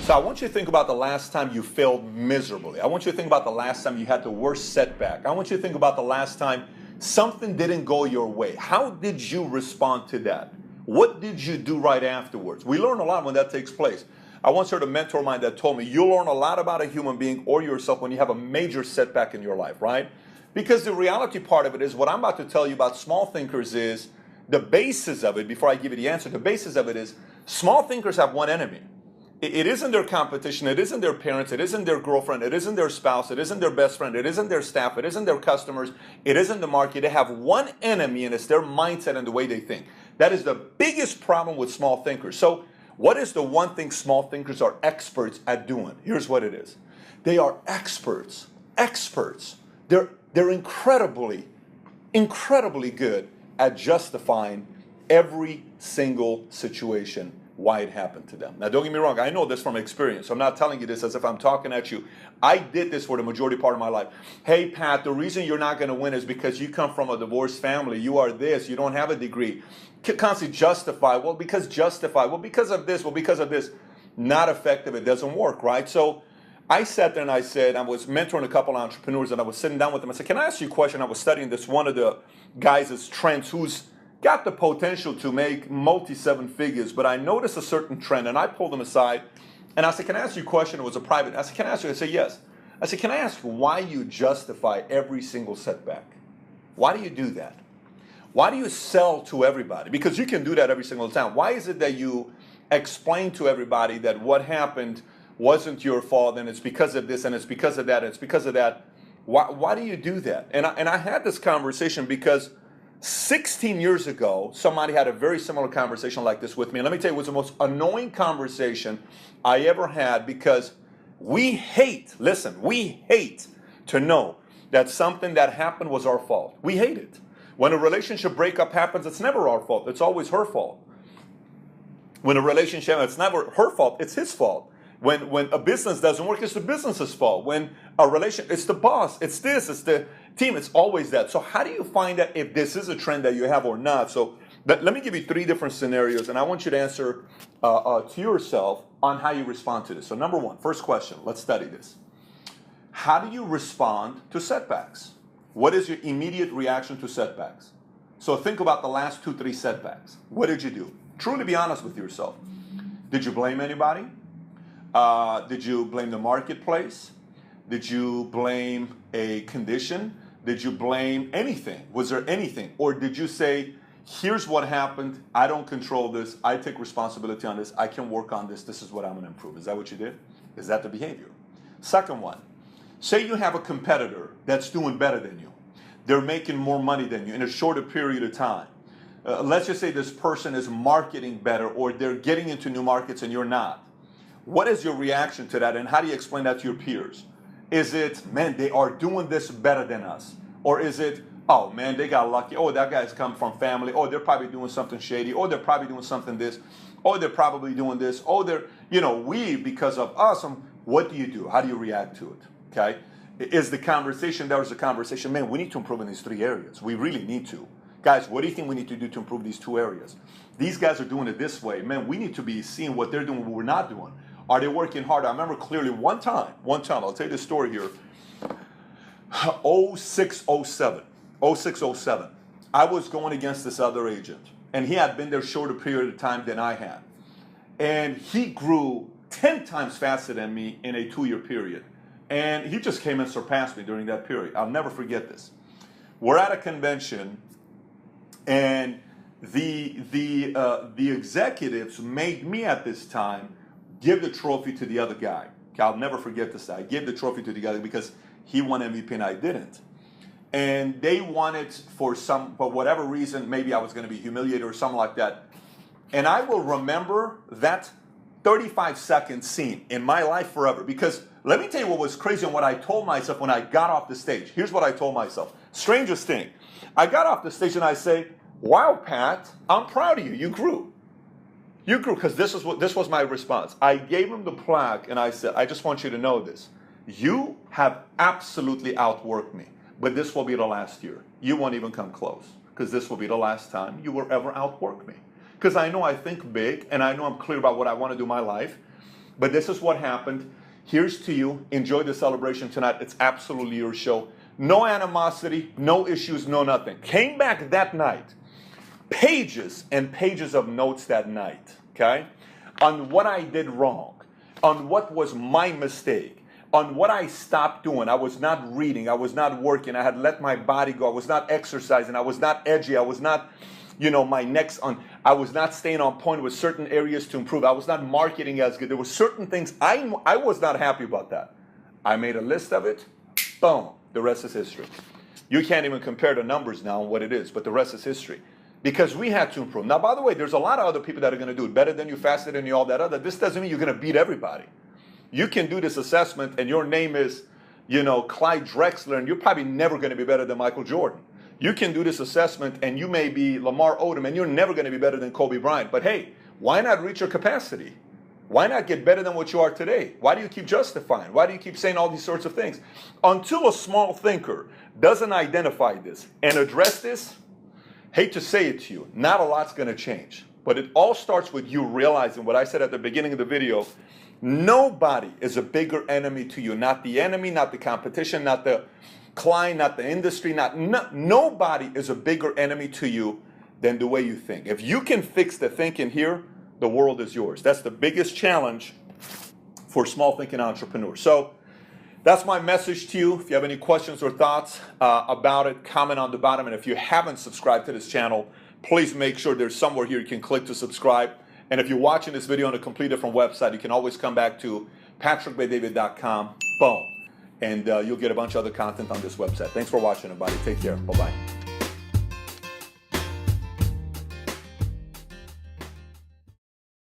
So I want you to think about the last time you failed miserably. I want you to think about the last time you had the worst setback. I want you to think about the last time something didn't go your way. How did you respond to that? What did you do right afterwards? We learn a lot when that takes place. I once heard a mentor of mine that told me, you'll learn a lot about a human being or yourself when you have a major setback in your life, right? Because the reality part of it is what I'm about to tell you about small thinkers is the basis of it, before I give you the answer, the basis of it is small thinkers have one enemy. It isn't their competition, it isn't their parents, it isn't their girlfriend, it isn't their spouse, it isn't their best friend, it isn't their staff, it isn't their customers, it isn't the market. They have one enemy, and it's their mindset and the way they think. That is the biggest problem with small thinkers. So what is the one thing small thinkers are experts at doing? Here's what it is. They are experts. They're incredibly good at justifying every single situation, why it happened to them. Now, don't get me wrong, I know this from experience. So I'm not telling you this as if I'm talking at you. I did this for the majority part of my life. Hey, Pat, the reason you're not going to win is because you come from a divorced family. You are this. You don't have a degree. Constantly justify. Well, because of this. Well, because of this. Not effective. It doesn't work, right? So I sat there and I said, I was mentoring a couple of entrepreneurs, and I was sitting down with them. I said, can I ask you a question? I was studying this, one of the guys' trends who's got the potential to make multi-seven figures, but I noticed a certain trend, and I pulled him aside, and I said, can I ask you a question? It was a private. I said, can I ask you? I said, yes. I said, can I ask why you justify every single setback? Why do you do that? Why do you sell to everybody? Because you can do that every single time. Why is it that you explain to everybody that what happened wasn't your fault, and it's because of this, and it's because of that, and it's because of that? Why do you do that? And I had this conversation because 16 years ago, somebody had a very similar conversation like this with me. And let me tell you, it was the most annoying conversation I ever had, because we hate to know that something that happened was our fault. We hate it. When a relationship breakup happens, it's never our fault. It's always her fault. When a relationship, it's never her fault. It's his fault. When a business doesn't work, it's the business's fault. When a relation, it's the boss. It's this. It's the team. It's always that. So how do you find out if this is a trend that you have or not? So let me give you 3 different scenarios, and I want you to answer to yourself on how you respond to this. So number 1, first question. Let's study this. How do you respond to setbacks? What is your immediate reaction to setbacks? So think about the last 2, 3 setbacks. What did you do? Truly be honest with yourself. Did you blame anybody? Did you blame the marketplace? Did you blame a condition? Did you blame anything? Was there anything? Or did you say, here's what happened, I don't control this, I take responsibility on this, I can work on this, this is what I'm going to improve? Is that what you did? Is that the behavior? Second one, say you have a competitor that's doing better than you. They're making more money than you in a shorter period of time. Let's just say this person is marketing better, or they're getting into new markets and you're not. What is your reaction to that, and how do you explain that to your peers? Is it, man, they are doing this better than us? Or is it, oh man, they got lucky. Oh, that guy's come from family. Oh, they're probably doing something shady. Oh, they're probably doing something this. Oh, they're probably doing this. Oh, they're, we, because of us. What do you do? How do you react to it? Okay? Is the conversation, there was a conversation, man, we need to improve in these 3 areas. We really need to. Guys, what do you think we need to do to improve these 2 areas? These guys are doing it this way. Man, we need to be seeing what they're doing, what we're not doing. Are they working hard? I remember clearly one time, I'll tell you the story here. 0607. I was going against this other agent, and he had been there shorter period of time than I had. And he grew 10 times faster than me in a 2-year period. And he just came and surpassed me during that period. I'll never forget this. We're at a convention, and the executives made me at this time give the trophy to the other guy. I'll never forget this. I gave the trophy to the guy because he won MVP and I didn't. And they wanted, for whatever reason, maybe I was going to be humiliated or something like that. And I will remember that 35-second scene in my life forever. Because let me tell you what was crazy and what I told myself when I got off the stage. Here's what I told myself. Strangest thing. I got off the stage and I say, wow, Pat, I'm proud of you. You grew. You grew, because this was my response. I gave him the plaque and I said, I just want you to know this. You have absolutely outworked me, but this will be the last year. You won't even come close, because this will be the last time you will ever outwork me. Because I know I think big, and I know I'm clear about what I want to do in my life. But this is what happened. Here's to you. Enjoy the celebration tonight. It's absolutely your show. No animosity, no issues, no nothing. Came back that night. Pages and pages of notes that night, okay? On what I did wrong, on what was my mistake, on what I stopped doing. I was not reading, I was not working, I had let my body go, I was not exercising, I was not edgy, I was not, I was not staying on point with certain areas to improve. I was not marketing as good. There were certain things I was not happy about that. I made a list of it, boom, the rest is history. You can't even compare the numbers now on what it is, but the rest is history. Because we had to improve. Now, by the way, there's a lot of other people that are going to do it better than you, faster than you, all that other. This doesn't mean you're going to beat everybody. You can do this assessment and your name is, Clyde Drexler, and you're probably never going to be better than Michael Jordan. You can do this assessment and you may be Lamar Odom and you're never going to be better than Kobe Bryant. But hey, why not reach your capacity? Why not get better than what you are today? Why do you keep justifying? Why do you keep saying all these sorts of things? Until a small thinker doesn't identify this and address this, hate to say it to you, not a lot's going to change. But it all starts with you realizing what I said at the beginning of the video. Nobody is a bigger enemy to you. Not the enemy, not the competition, not the client, not the industry. Nobody is a bigger enemy to you than the way you think. If you can fix the thinking here, the world is yours. That's the biggest challenge for small thinking entrepreneurs. So that's my message to you. If you have any questions or thoughts about it, comment on the bottom. And if you haven't subscribed to this channel, please make sure there's somewhere here you can click to subscribe. And if you're watching this video on a completely different website, you can always come back to patrickbetdavid.com, boom, and you'll get a bunch of other content on this website. Thanks for watching, everybody. Take care. Bye-bye.